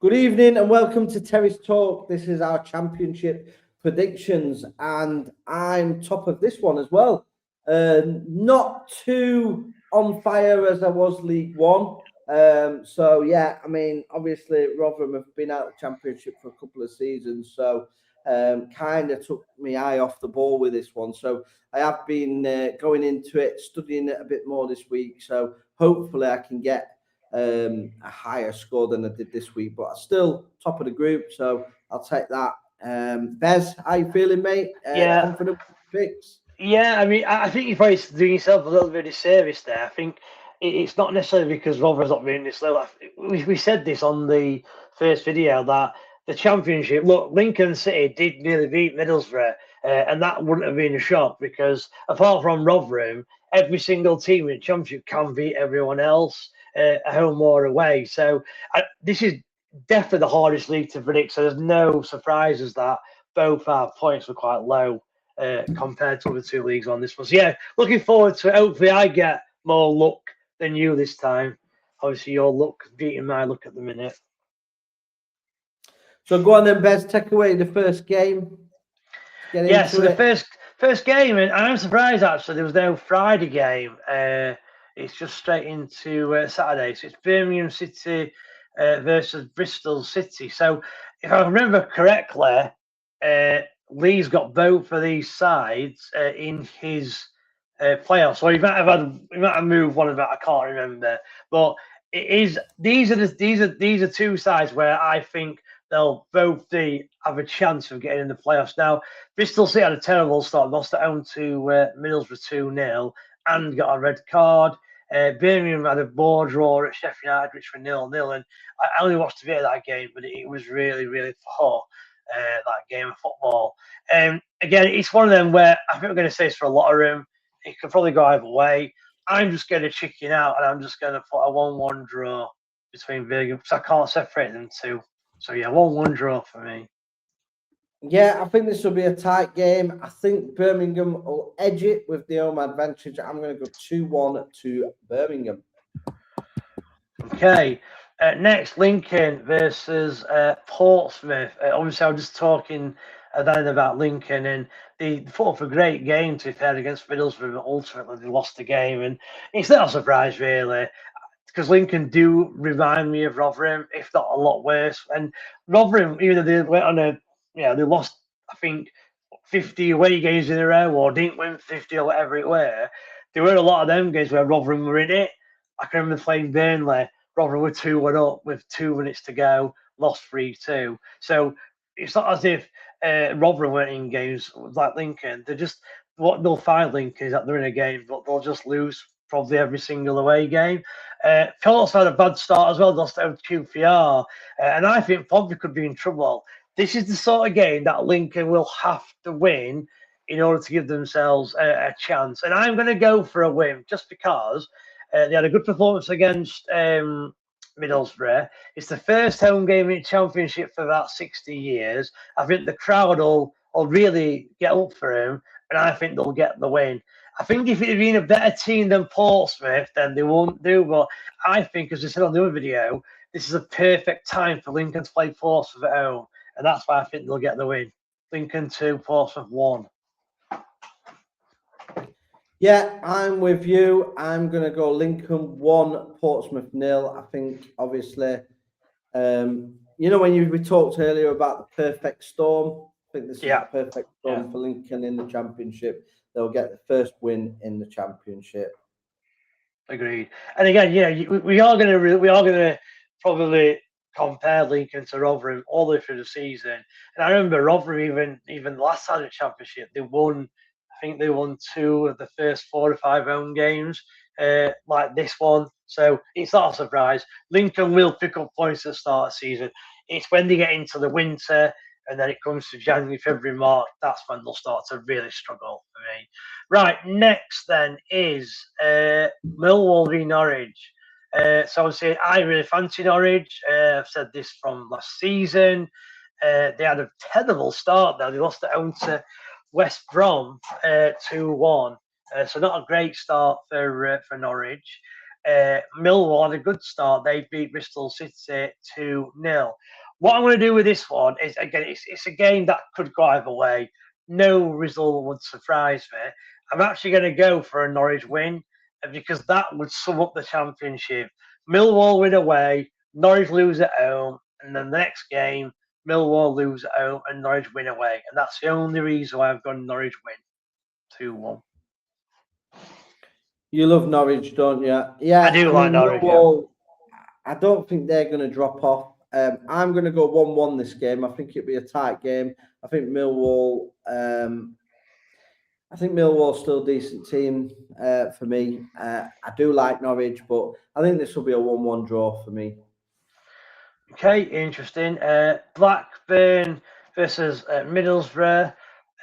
Good evening and welcome to Terrace Talk. This is our championship predictions and I'm top of this one as well. Not too on fire as I was League One. Obviously Rotherham have been out of the championship for a couple of seasons, so kind of took my eye off the ball with this one. So I have been going into it, studying it a bit more this week. So hopefully I can get a higher score than I did this week, but I'm still top of the group, so I'll take that. Bez, how you feeling, mate? Confident picks? Yeah, I mean, I think you're probably doing yourself a little bit of disservice there. I think it's not necessarily because Rotherham's not being this low. We said this on the first video that the championship, look, Lincoln City did nearly beat Middlesbrough, and that wouldn't have been a shock because apart from Rotherham, every single team in the championship can beat everyone else, at home or away. So this is definitely the hardest league to predict. So there's no surprises that both our points were quite low. Compared to other two leagues on this one. So yeah, looking forward to it. Hopefully I get more luck than you this time. Obviously your luck beating my luck at the minute. So go on then, Bez, take away the first game. The first game, and I'm surprised actually there was no Friday game. It's just straight into Saturday. So it's Birmingham City versus Bristol City. So if I remember correctly, Lee's got both of these sides in his playoffs. So he might have moved one of them. I can't remember, but it is. These are two sides where I think they'll both have a chance of getting in the playoffs. Now, Bristol City had a terrible start, lost at home to Middlesbrough 2-0 and got a red card. Birmingham had a bore draw at Sheffield United, which were 0-0, and I only watched a bit of that game, but it was really, really poor. That game of football. Again, it's one of them where I think we're going to say it's for a lot of room. It could probably go either way. I'm just going to chicken out and I'm just going to put a 1-1 draw between Birmingham because I can't separate them two. So yeah, 1-1 draw for me. Yeah, I think this will be a tight game. I think Birmingham will edge it with the home advantage. I'm going to go 2-1 to Birmingham. Okay. Next, Lincoln versus Portsmouth. Obviously, I'm just talking then about Lincoln, and they fought for a great game to be fair against Middlesbrough, but ultimately they lost the game, and it's not a surprise really, because Lincoln do remind me of Rotherham, if not a lot worse. And Rotherham, even though they went on they lost I think 50 away games in a row, or didn't win 50 or whatever it were. There were a lot of them games where Rotherham were in it. I can remember playing Burnley. Rotherham were 2-1 up with 2 minutes to go, lost 3-2. So it's not as if Rotherham weren't in games like Lincoln. What they'll find Lincoln is that they're in a game, but they'll just lose probably every single away game. Portsmouth had a bad start as well, lost out to QPR, and I think probably could be in trouble. This is the sort of game that Lincoln will have to win in order to give themselves a chance. And I'm going to go for a win just because they had a good performance against Middlesbrough. It's the first home game in the Championship for about 60 years. I think the crowd will really get up for him, and I think they'll get the win. I think if it had been a better team than Portsmouth, then they won't do. But I think, as I said on the other video, this is a perfect time for Lincoln to play Portsmouth at home, and that's why I think they'll get the win. Lincoln 2, Portsmouth 1. Yeah, I'm with you. I'm going to go Lincoln 1, Portsmouth 0. I think, obviously, when we talked earlier about the perfect storm, I think this is the perfect storm for Lincoln in the Championship. They'll get the first win in the Championship. Agreed. And again, we are going to probably compare Lincoln to Rotherham all the way through the season. And I remember Rotherham even last time in the Championship, they won 2 of the first 4 or 5 home games, like this one. So it's not a surprise. Lincoln will pick up points at the start of the season. It's when they get into the winter and then it comes to January, February, March, that's when they'll start to really struggle for me. Right, next then is Millwall v Norwich. So obviously, I really fancy Norwich. I've said this from last season. They had a terrible start there. They lost at home to West Brom 2-1. So not a great start for Norwich. Millwall had a good start. They beat Bristol City 2-0. What I'm going to do with this one is, again, it's a game that could go either way. No result would surprise me. I'm actually going to go for a Norwich win because that would sum up the championship. Millwall win away, Norwich lose at home, and then the next game, Millwall lose at home and Norwich win away. And that's the only reason why I've gone Norwich win 2-1. You love Norwich, don't you? Yeah, I do like Norwich. Millwall, I don't think they're going to drop off. I'm going to go 1-1 this game. I think it'll be a tight game. I think Millwall. I think Millwall's still a decent team for me. I do like Norwich, but I think this will be a 1-1 draw for me. Okay, interesting. Blackburn versus Middlesbrough.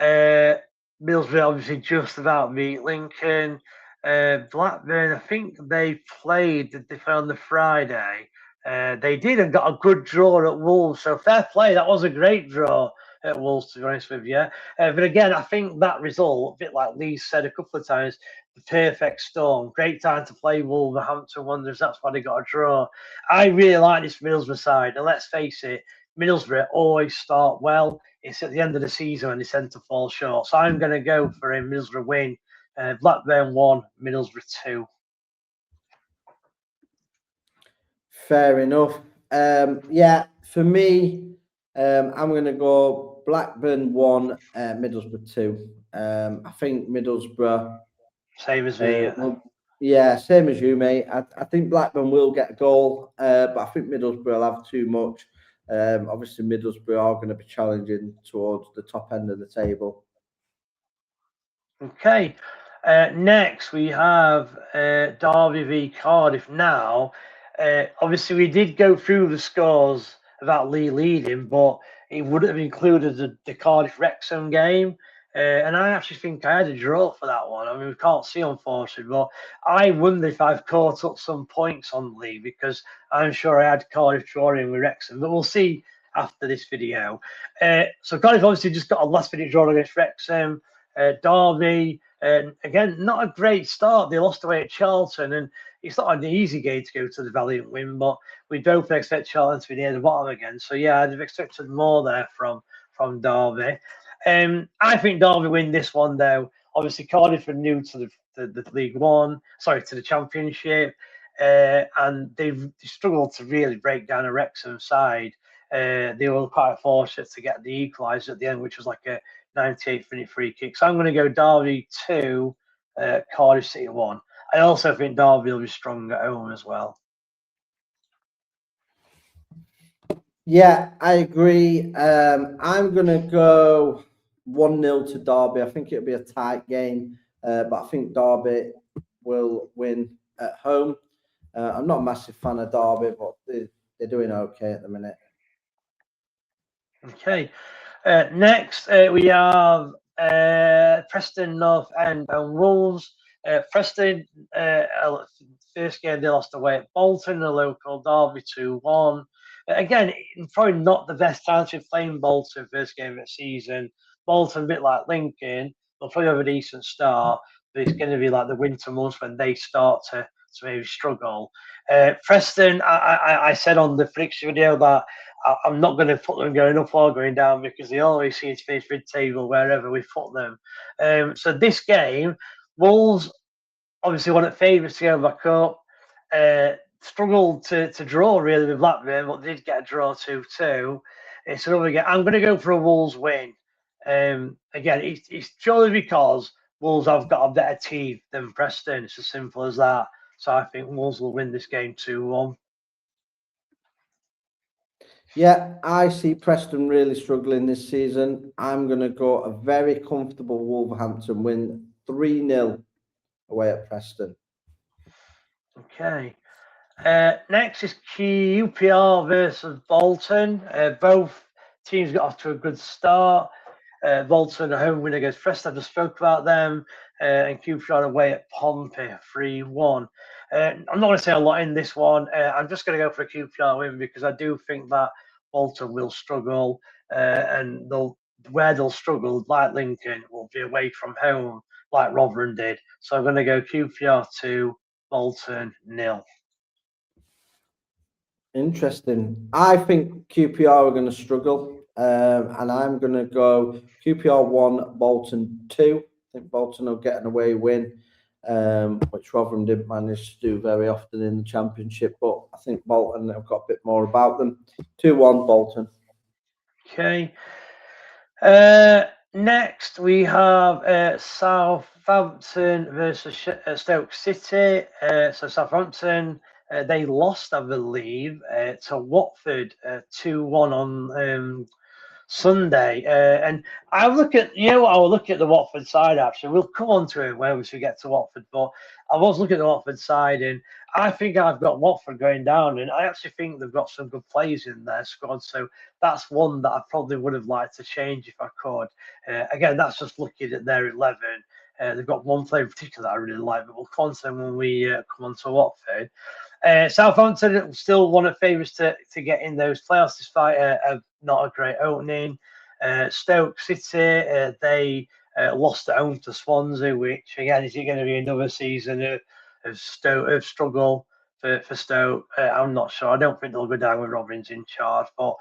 Middlesbrough obviously just about beat Lincoln. Blackburn, I think they played on the Friday. They did and got a good draw at Wolves. So fair play. That was a great draw at Wolves, to be honest with you. But again, I think that result, a bit like Lee said a couple of times, the perfect storm. Great time to play Wolverhampton Wanderers. That's why they got a draw. I really like this Middlesbrough side. And let's face it, Middlesbrough always start well. It's at the end of the season when they tend to fall short. So I'm going to go for a Middlesbrough win. Blackburn 1, Middlesbrough 2. Fair enough. Yeah, for me, I'm going to go Blackburn 1, Middlesbrough 2. I think Middlesbrough. Same as me. Yeah, same as you, mate. I think Blackburn will get a goal, but I think Middlesbrough will have too much. Obviously, Middlesbrough are going to be challenging towards the top end of the table. Okay. Next, we have Derby v Cardiff now. Obviously, we did go through the scores about Lee leading, but it wouldn't have included the Cardiff Wrexham game. And I actually think I had a draw for that one. I mean, we can't see, unfortunately, but I wonder if I've caught up some points on Lee because I'm sure I had Cardiff drawing with Wrexham, but we'll see after this video. So Cardiff obviously just got a last-minute draw against Wrexham. Derby, again, not a great start. They lost away at Charlton, and it's not an easy game to go to the Valiant win, but we both expect Charlton to be near the bottom again. So, yeah, I'd have expected more there from Derby. I think Derby win this one, though. Obviously, Cardiff are new to the League One, to the Championship, and they've struggled to really break down a Wrexham side. They were quite fortunate to get the equaliser at the end, which was like a 98th minute free kick. So I'm going to go Derby 2, Cardiff City 1. I also think Derby will be strong at home as well. Yeah, I agree. I'm going to go 1-0 to Derby. I think it'll be a tight game, but I think Derby will win at home. I'm not a massive fan of Derby, but they're doing okay at the minute. Okay. Next, we have Preston, North End and Wolves. Preston, first game they lost away at Bolton, a local derby 2-1. Again, probably not the best time to be playing Bolton first game of the season. Bolton, a bit like Lincoln, they'll probably have a decent start, but it's going to be like the winter months when they start to maybe struggle. Preston, I said on the fixture video that I'm not going to put them going up or going down because they always seem to finish mid-table wherever we put them. So this game, Wolves obviously one of the favourites to go back up. Struggled to draw really with Blackburn, but did get a draw 2-2. It's another game. I'm going to go for a Wolves win. Again, it's purely because Wolves have got a better team than Preston. It's as simple as that. So I think Wolves will win this game 2-1. Yeah, I see Preston really struggling this season. I'm going to go a very comfortable Wolverhampton win 3-0 away at Preston. Okay. Next is QPR versus Bolton. Both teams got off to a good start. Bolton a home win against Preston. I just spoke about them. And QPR away at Pompey 3-1. I'm not going to say a lot in this one. I'm just going to go for a QPR win because I do think that Bolton will struggle, and where they'll struggle, like Lincoln, will be away from home, like Rotherham did. So I'm going to go QPR 2, Bolton 0. Interesting. I think QPR are going to struggle, and I'm going to go QPR 1, Bolton 2. I think Bolton will get an away win, which Rotherham didn't manage to do very often in the Championship, but I think Bolton have got a bit more about them. 2-1 Bolton. Okay. Next, we have Southampton versus Stoke City. So Southampton, they lost, I believe, to Watford 2-1 on Sunday. And I look at, I'll look at the Watford side, actually. We'll come on to it when we get to Watford, but I was looking at the Watford side, and I think I've got Watford going down, and I actually think they've got some good players in their squad. So that's one that I probably would have liked to change if I could. Again, that's just looking at their 11. They've got one player in particular that I really like, but we'll come on to them when we come on to Watford. Southampton still one of the favourites to get in those playoffs despite not a great opening. Stoke City, they lost at home to Swansea, which again is it going to be another season of struggle for Stoke? I'm not sure. I don't think they'll go down with Robbins in charge, but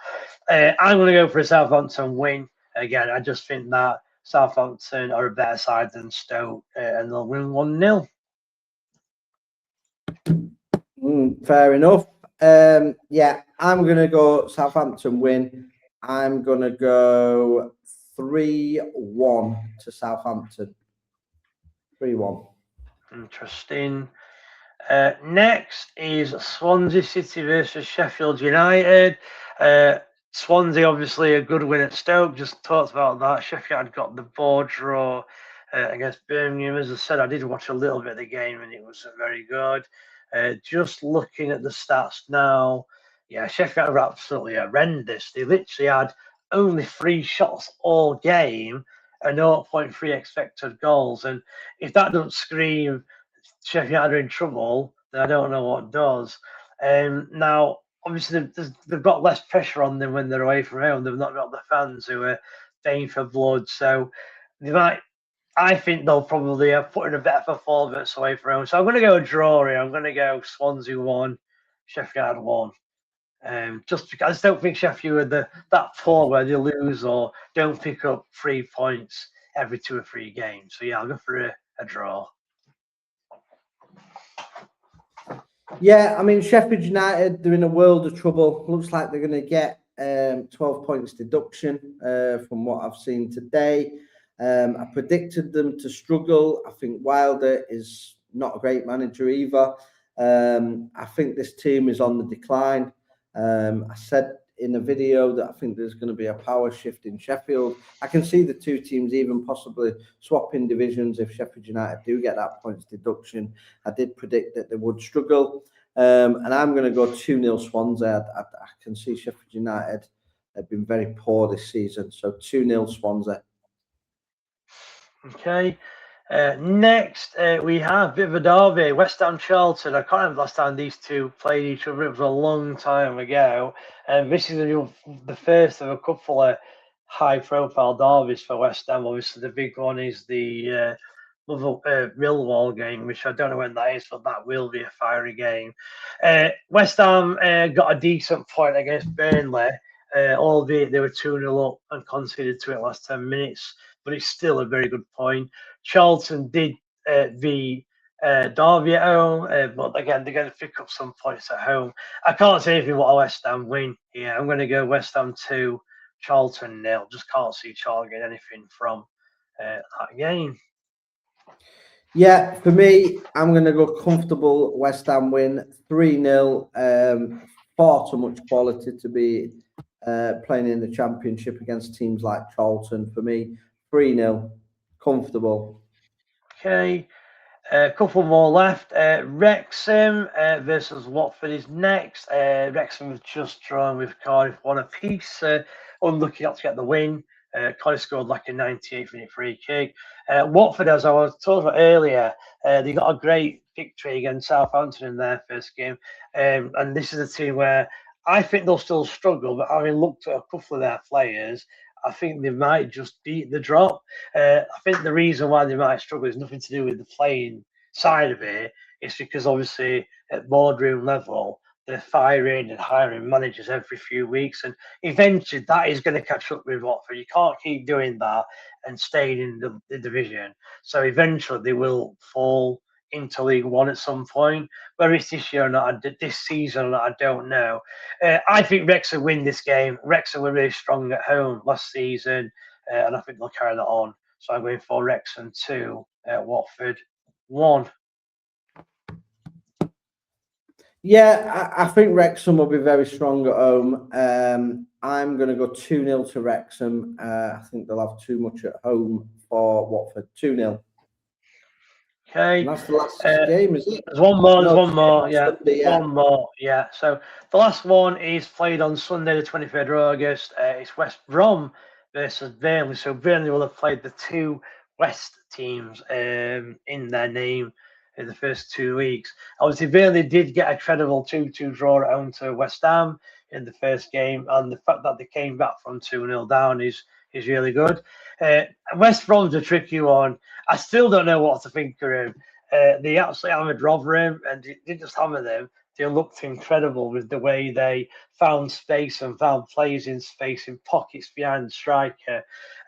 I'm going to go for a Southampton win. Again, I just think that Southampton are a better side than Stoke, and they'll win 1-0. Fair enough. Yeah, I'm going to go Southampton win. I'm going to go 3-1 to Southampton. 3-1. Interesting. Next is Swansea City versus Sheffield United. Swansea, obviously, a good win at Stoke. Just talked about that. Sheffield had got the board draw against Birmingham. As I said, I did watch a little bit of the game, and it wasn't very good. Just looking at the stats now, yeah, Sheffield were absolutely horrendous. They literally had only 3 shots all game and 0.3 expected goals. And if that doesn't scream Sheffield are in trouble, then I don't know what does. Now, obviously, they've got less pressure on them when they're away from home. They've not got the fans who are paying for blood. So they might. I think they'll probably put in a better performance away from home. So I'm going to go a draw here. I'm going to go Swansea 1, Sheffield 1. Just because I just don't think Sheffield are that poor where they lose or don't pick up 3 points every 2 or 3 games. So yeah, I'll go for a draw. Yeah, I mean, Sheffield United, they're in a world of trouble. Looks like they're going to get 12 points deduction from what I've seen today. I predicted them to struggle. I think Wilder is not a great manager either. I think this team is on the decline. I said in a video that I think there's going to be a power shift in Sheffield. I can see the two teams even possibly swapping divisions if Sheffield United do get that points deduction. I did predict that they would struggle. And I'm going to go 2-0 Swansea. I can see Sheffield United have been very poor this season. So 2-0 Swansea. Okay. Next, we have a bit of a derby, West Ham Charlton. I can't remember last time these two played each other. It was a long time ago. And this is the first of a couple of high-profile derbies for West Ham. Obviously, the big one is the Millwall game, which I don't know when that is, but that will be a fiery game. West Ham got a decent point against Burnley, albeit they were 2-0 up and conceded to it last 10 minutes, but it's still a very good point. Charlton did the Derby at home, but again, they're going to pick up some points at home. I can't say anything what a West Ham win. Yeah, I'm going to go West Ham 2, Charlton 0. Just can't see Charlton getting anything from that game. Yeah, for me, I'm going to go comfortable West Ham win 3-0. Far too much quality to be playing in the Championship against teams like Charlton. For me, 3-0, comfortable. Okay, a couple more left. Wrexham versus Watford is next. Wrexham was just drawn with Cardiff 1 apiece. Unlucky not to get the win. Cardiff scored like a 98th-minute free kick. Watford, as I was talking about earlier, they got a great victory against Southampton in their first game. And this is a team where I think they'll still struggle, but having looked at a couple of their players, I think they might just beat the drop. I think the reason why they might struggle is nothing to do with the playing side of it, it's because obviously at boardroom level, they're firing and hiring managers every few weeks, and eventually that is going to catch up with Watford. You can't keep doing that and staying in the division. So eventually they will fall into League One at some point. Whether it's this year or not, this season or not, I don't know. I think Wrexham win this game. Wrexham were really strong at home last season, and I think they'll carry that on. So I'm going for Wrexham 2, Watford 1. Yeah, I think Wrexham will be very strong at home. I'm going to go 2-0 to Wrexham. I think they'll have too much at home for Watford. 2-0. Okay. And that's the last game, is it? There's one more. No, one more. Yeah. Sunday, yeah. One more. Yeah. So the last one is played on Sunday, the 23rd of August. It's West Brom versus Burnley. So Burnley will have played the two West teams in their name in the first 2 weeks. Obviously, Burnley did get a credible 2-2 draw at home to West Ham in the first game, and the fact that they came back from 2-0 down is really good. West Brom's a tricky one. I still don't know what to think of him. They absolutely hammered Rotherham, and they just hammered them. They looked incredible with the way they found space and found players in space in pockets behind the striker.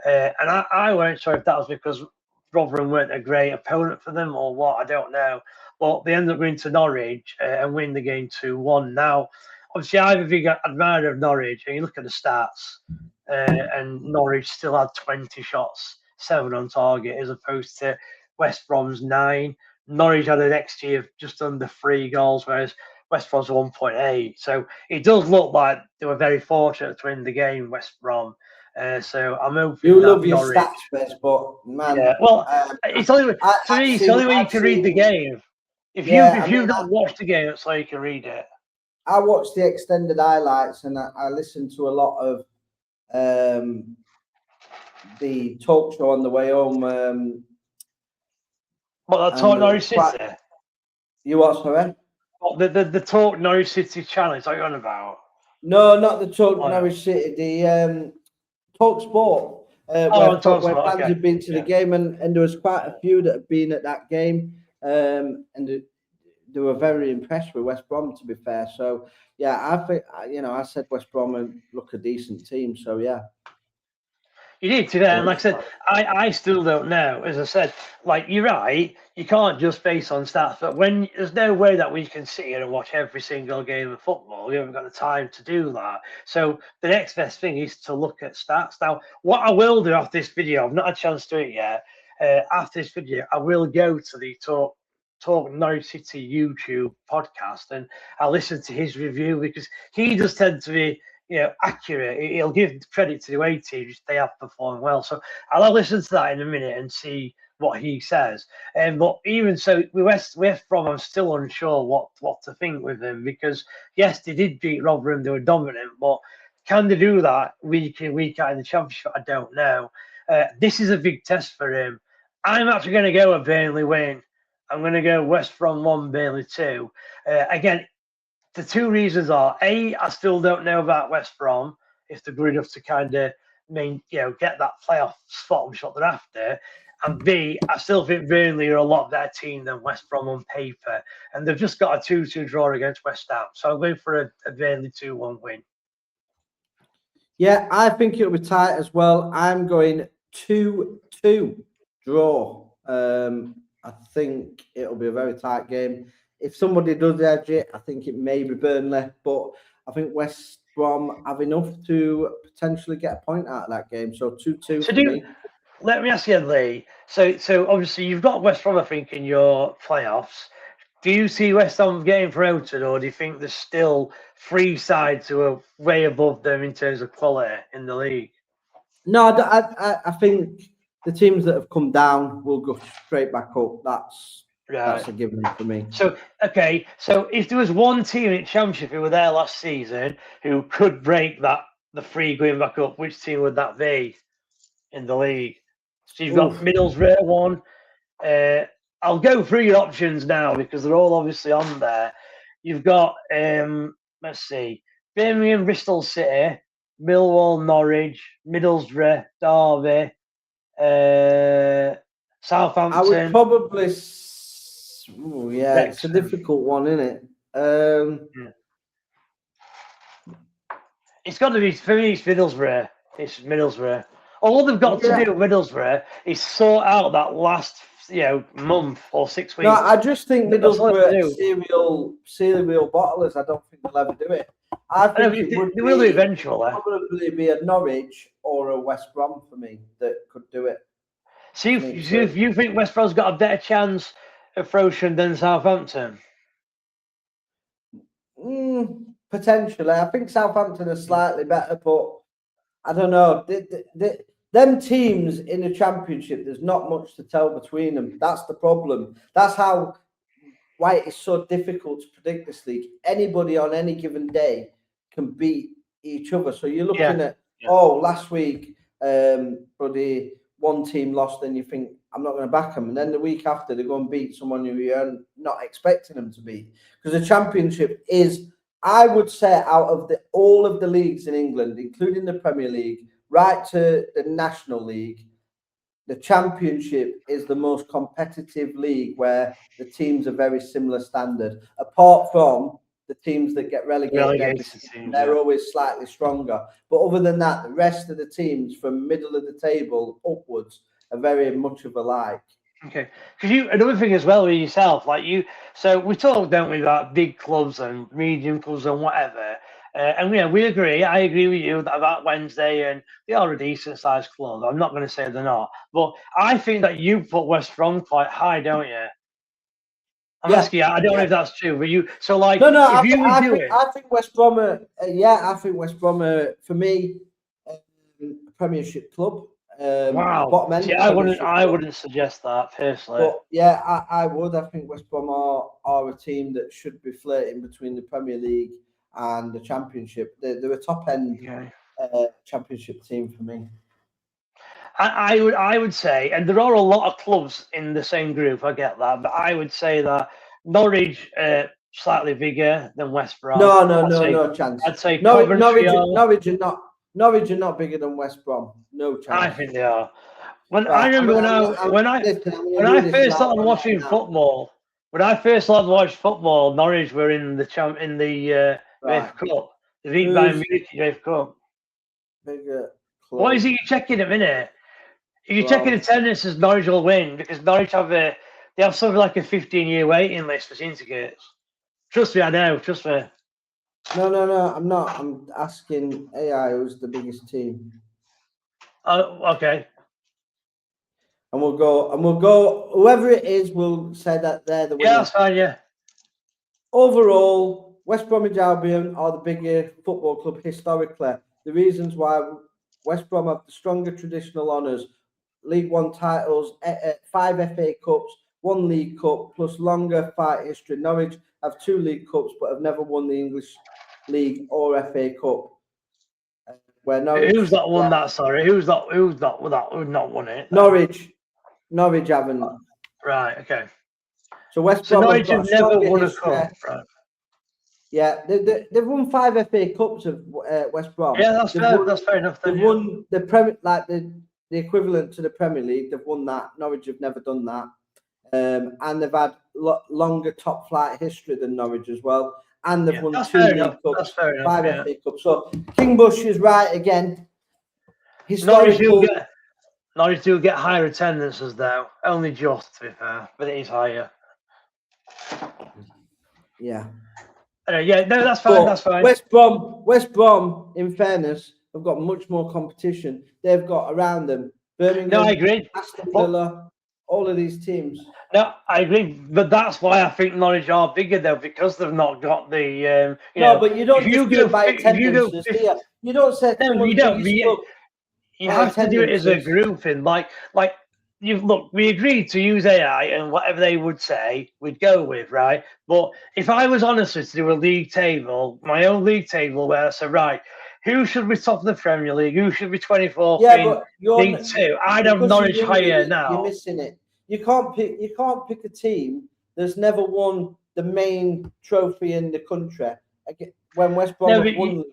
And I weren't sure if that was because Rotherham weren't a great opponent for them or what, I don't know. But they ended up going to Norwich and win the game 2-1. Now, obviously, I'm a big admirer of Norwich, and you look at the stats, and Norwich still had 20 shots, 7 on target, as opposed to West Brom's 9. Norwich had an XG of just under 3 goals, whereas West Brom's 1.8. So it does look like they were very fortunate to win the game, West Brom. So I'm hoping you that love your Norwich, stats, Bez, but man, yeah. Well, it's only for me. It's the only way you can read the game. If you've not watched the game, that's how you can read it. I watched the extended highlights, and I listened to a lot of the talk show on the way home. What, the Talk Norwich City? You what, sorry? What, the Talk Norwich City channel, is that what you're on about? No, not the Talk Norwich City, the Talk Sport. Where fans had been to the game, and there was quite a few that had been at that game, and they were very impressed with West Brom, to be fair. So, yeah, I think, I said West Brom and look a decent team. So, yeah. You did today, and like I said, I still don't know. As I said, like, you're right, you can't just base on stats, but when there's no way that we can sit here and watch every single game of football. We haven't got the time to do that. So the next best thing is to look at stats. Now, what I will do after this video, I've not had a chance to do it yet. After this video, I will go to the Talk Norwich City YouTube podcast, and I'll listen to his review, because he does tend to be accurate. He'll give credit to the away teams; they have performed well. So I'll listen to that in a minute and see what he says. But even so, with West Brom, I'm still unsure what to think with them, because yes, they did beat Rotherham; they were dominant, but can they do that week in, week out in the Championship? I don't know. This is a big test for him. I'm actually going to go a Burnley win. I'm going to go West Brom 1, Burnley 2. Again, the two reasons are, A, I still don't know about West Brom, if they're good enough to kind of get that playoff spot, which is what they're after. And B, I still think Burnley are a lot better team than West Brom on paper. And they've just got a 2-2 draw against West Ham. So I'm going for a Burnley 2-1 win. Yeah, I think it'll be tight as well. I'm going 2-2 draw. I think it'll be a very tight game. If somebody does edge it, I think it may be Burnley, but I think West Brom have enough to potentially get a point out of that game. So 2-2 for me. Let me ask you, Lee. So obviously you've got West Brom, I think, in your playoffs. Do you see West Ham getting promoted, or do you think there's still 3 sides who are way above them in terms of quality in the league? No, I think the teams that have come down will go straight back up. That's a given for me. So if there was one team in Championship who were there last season who could break the 3 going back up, which team would that be in the league? So you've got Middlesbrough 1. I'll go through your options now, because they're all obviously on there. You've got let's see, Birmingham, Bristol City, Millwall, Norwich, Middlesbrough, Derby, Southampton. I would probably Oh, yeah, it's a difficult one, isn't it? Yeah. It's got to be, for me, it's Middlesbrough. It's Middlesbrough. All they've got to do with Middlesbrough is sort out that last, month or 6 weeks. No, I just think Middlesbrough serial bottlers. I don't think they'll ever do it. I think they will do eventually. Probably be a Norwich or a West Brom for me that could do it. See if you think West Brom's got a better chance of promotion than Southampton. Potentially, I think Southampton are slightly better, but I don't know. Them teams in the Championship, there's not much to tell between them. That's the problem. That's why it is so difficult to predict this league. Anybody on any given day can beat each other. So you're looking at last week, bloody one team lost, then you think I'm not going to back them, and then the week after they go and beat someone who you're not expecting them to beat. Because the Championship is, I would say, out of all of the leagues in England, including the Premier League, right to the National League, the Championship is the most competitive league where the teams are very similar standard. Apart from the teams that get relegated, they're always slightly stronger. But other than that, the rest of the teams from middle of the table upwards are very much of alike. Okay, because another thing as well with yourself, so we talk, don't we, about big clubs and medium clubs and whatever. And we agree. I agree with you about Wednesday, and they are a decent sized club. I'm not going to say they're not, but I think that you put West Brom quite high, don't you? I'm asking you. I don't know if that's true, but you. So no. I think West Brom are. I think West Brom are, for me, a Premiership club. Wow. Bottom end. See, I wouldn't suggest that personally. But I would. I think West Brom are a team that should be flirting between the Premier League and the Championship. They're a top end Championship team for me. I would say, and there are a lot of clubs in the same group. I get that, but I would say that Norwich slightly bigger than West Brom. No chance. I'd say Norwich are not bigger than West Brom. No chance. I think they are. I remember when I first started watching football. When I first started watching football, Norwich were in the UEFA Cup. They beat Bayern Munich in the UEFA Cup. Bigger club. What is it you're checking a minute? If you're checking attendance, as Norwich will win, because Norwich they have something like a 15-year waiting list for season tickets. Trust me, I know. Trust me. No, I'm not. I'm asking AI who's the biggest team. Oh, okay. And we'll go. Whoever it is, we'll say that they're the winner. Yeah, that's fine. Yeah. Overall, West Bromwich Albion are the bigger football club historically. The reasons why West Brom have the stronger traditional honours, League One titles, 5 FA Cups, 1 League Cup, plus longer fight history. Norwich have 2 League Cups, but have never won the English League or FA Cup. Who's not won that? Sorry, who's not won it? Norwich haven't. Right. Okay. So West Brom Norwich have never won a cup. Right. Yeah, they've won 5 FA Cups of West Brom. Yeah, that's fair. That's fair enough. They've won the the equivalent to the Premier League. They've won that. Norwich have never done that, and they've had longer top flight history than Norwich as well. And they've won 2 League Cups, 5 FA Cups. So King Bush is right again. Norwich do get higher attendances though. Only just, to be fair, but it is higher. Yeah. That's fine. That's fine. West Brom, in fairness, have got much more competition. They've got around them Birmingham. No, I agree. Aston Villa, all of these teams. No, I agree, but that's why I think Norwich are bigger though, because they've not got the. But you don't do it by attendance. You don't say. No, you don't. You have to do it as a group, and we agreed to use AI, and whatever they would say, we'd go with, right? But if I was honestly to do a league table, my own league table, where I said, right, who should be top of the Premier League? Who should be 24th in League 2? I'd have Norwich higher now. You're missing it. You can't pick a team that's never won the main trophy in the country. When West Brom won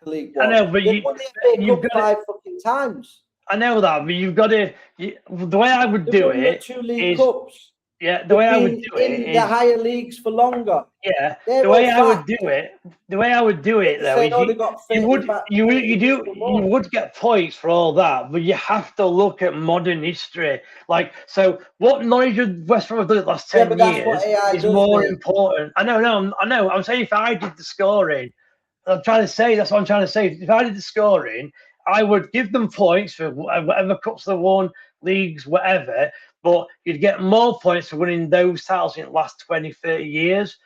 the League One, I know, but they've won the FA Cup 5 fucking times. I know that, but you've got to. The way I would do it 2 League Cups. Yeah, the way I would do it in is the higher leagues for longer. yeah. They're The way all I would facts. do it, the way I would do it though Say, is oh, they got you 30 back, 30 people you more. would get points for all that, but you have to look at modern history. Like so, what Norwich and West Brom have done the last Yeah, 10 but that's years what AI is does, more mate. important. I know. I'm saying if I did the scoring, I'm trying to say that's what I'm trying to say. If I did the scoring, I would give them points for whatever cups they won, leagues, whatever. But you'd get more points for winning those titles in the last 20, 30 years.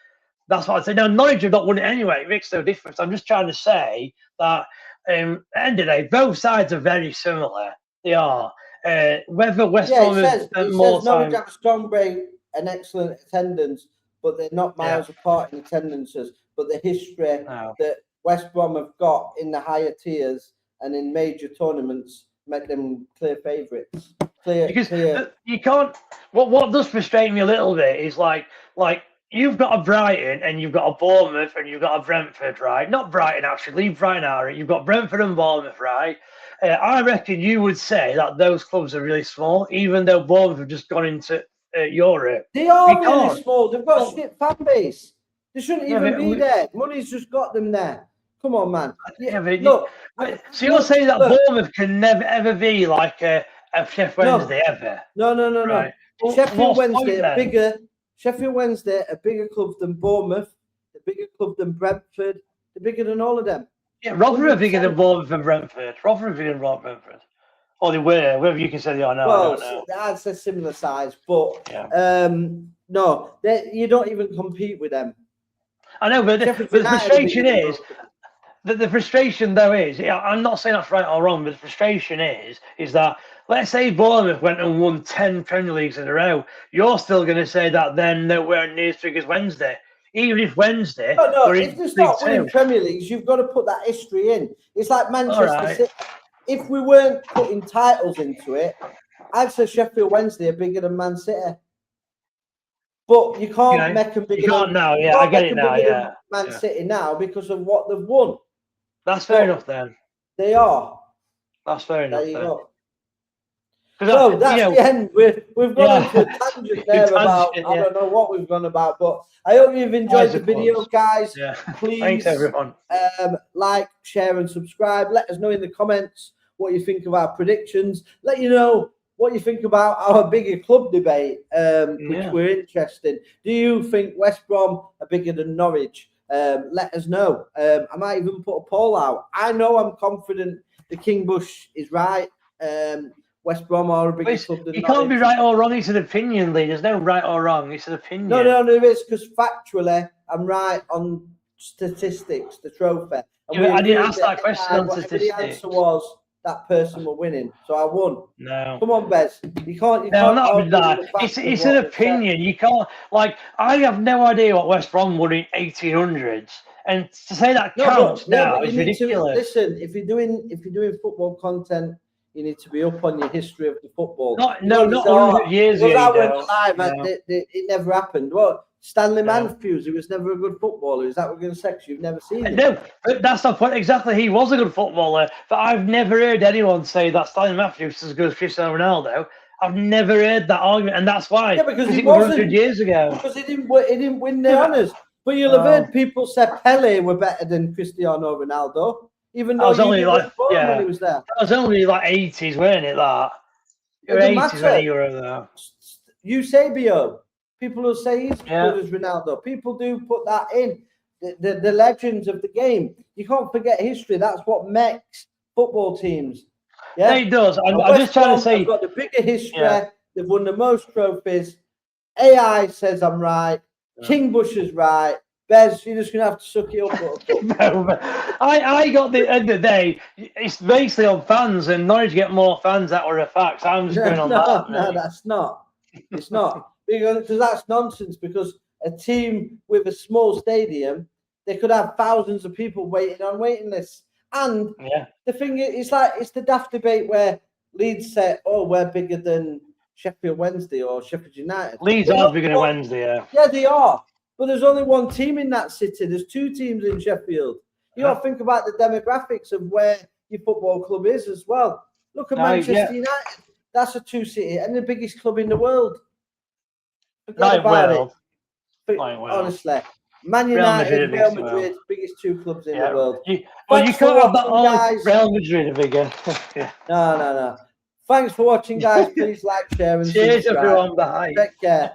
That's what I'd say. Now, Norwich have not won it anyway. It makes no difference. I'm just trying to say that at the end of the day, both sides are very similar. They are. Whether West Brom has spent more Norwich time. have a strong break and excellent attendance, but they're not miles apart in attendances. But the history that West Brom have got in the higher tiers and in major tournaments make them clear favourites. Clear. You can't. What does frustrate me a little bit is like you've got a Brighton and you've got a Bournemouth and you've got a Brentford, right? Not Brighton actually. Leave Brighton out. You've got Brentford and Bournemouth, right? I reckon you would say that those clubs are really small, even though Bournemouth have just gone into Europe. They are really small. They've got a shit fan base. They shouldn't even be there. Money's just got them there. Come on, man. Look. So you're saying that Bournemouth can never ever be like a Sheffield Wednesday ever? No. Right. Sheffield Wednesday, a bigger club than Bournemouth, a bigger club than Brentford, they're bigger than all of them. Yeah, Rotherham are bigger than Bournemouth and Brentford. Rotherham are bigger than Brentford. Or they were, whatever you can say they are now. Well, I don't know. that's a similar size, but no, you don't even compete with them. I know, but the frustration is the frustration though is I'm not saying that's right or wrong, but the frustration is that let's say Bournemouth went and won 10 Premier Leagues in a row, you're still going to say that they're nowhere near as big as Wednesday, even if Wednesday. No, if they start winning Premier Leagues, you've got to put that history in. It's like Manchester City. If we weren't putting titles into it, I'd say Sheffield Wednesday are bigger than Man City. But you can't make them bigger. You can't now, yeah. I get it now, yeah. Man City now because of what they've won. That's fair enough then. They are. That's fair enough. There you go. So that's the end. We've gone into a tangent there about I don't know what we've gone about, but I hope you've enjoyed the video, guys. Yeah. Please, thanks everyone. Like, share, and subscribe. Let us know in the comments what you think of our predictions. Let you know what you think about our bigger club debate, which we're interested in. Do you think West Brom are bigger than Norwich? Let us know. I might even put a poll out. I know I'm confident the King Bush is right. West Brom are a bigger club than Norwich. You can't be right or wrong. It's an opinion, Lee. There's no right or wrong. It's an opinion. No, there is, because factually, I'm right on statistics, the trophy. I didn't ask that question on statistics. The answer was that person were winning, so I won. No. Come on, Bez. You can't. No, not that. It's an opinion. You can't. Like, I have no idea what West Brom won in 1800s, and to say that counts now is ridiculous. Listen, if you're doing football content, you need to be up on your history of the football. Not 100 years ago. I went live, it never happened. What? Stanley Matthews, he was never a good footballer. Is that what we're going to say? You've never seen him. No, but that's the point. Exactly. He was a good footballer, but I've never heard anyone say that Stanley Matthews is as good as Cristiano Ronaldo. I've never heard that argument, and that's why. Yeah, because it was 100 years ago. Because he didn't win the honours. But you'll have heard people say Pele were better than Cristiano Ronaldo, even though he was when he was there. That was only like 80s, weren't it? That. It was 80s when you were there. Eusebio. People will say he's good as Ronaldo. People do put that in. The legends of the game. You can't forget history. That's what makes football teams. Yeah, it does. I'm just trying to say. They've got the bigger history. Yeah. They've won the most trophies. AI says I'm right. Yeah. King Bush is right. Bez, you're just going to have to suck it up. No, I got the end of the day. It's basically on fans, and Norwich get more fans. That were a fact. So I'm just going on that. No, that's not. It's not. Because that's nonsense. Because a team with a small stadium, they could have thousands of people waiting on waiting lists. And the thing is, it's the daft debate where Leeds say, "Oh, we're bigger than Sheffield Wednesday or Sheffield United." Leeds are bigger than Wednesday. Yeah, they are. But there's only one team in that city. There's two teams in Sheffield. You got to think about the demographics of where your football club is as well. Look at Manchester United. That's a two-city and the biggest club in the world. Forget about it. Not will. Honestly, Man Real United, Madrid Real Madrid, biggest two clubs in the world. You Thanks for can't have that. watching, guys. Real Madrid are bigger. Yeah. No. Thanks for watching, guys. Please like, share, and Cheers, subscribe. everyone. Bye. Take care.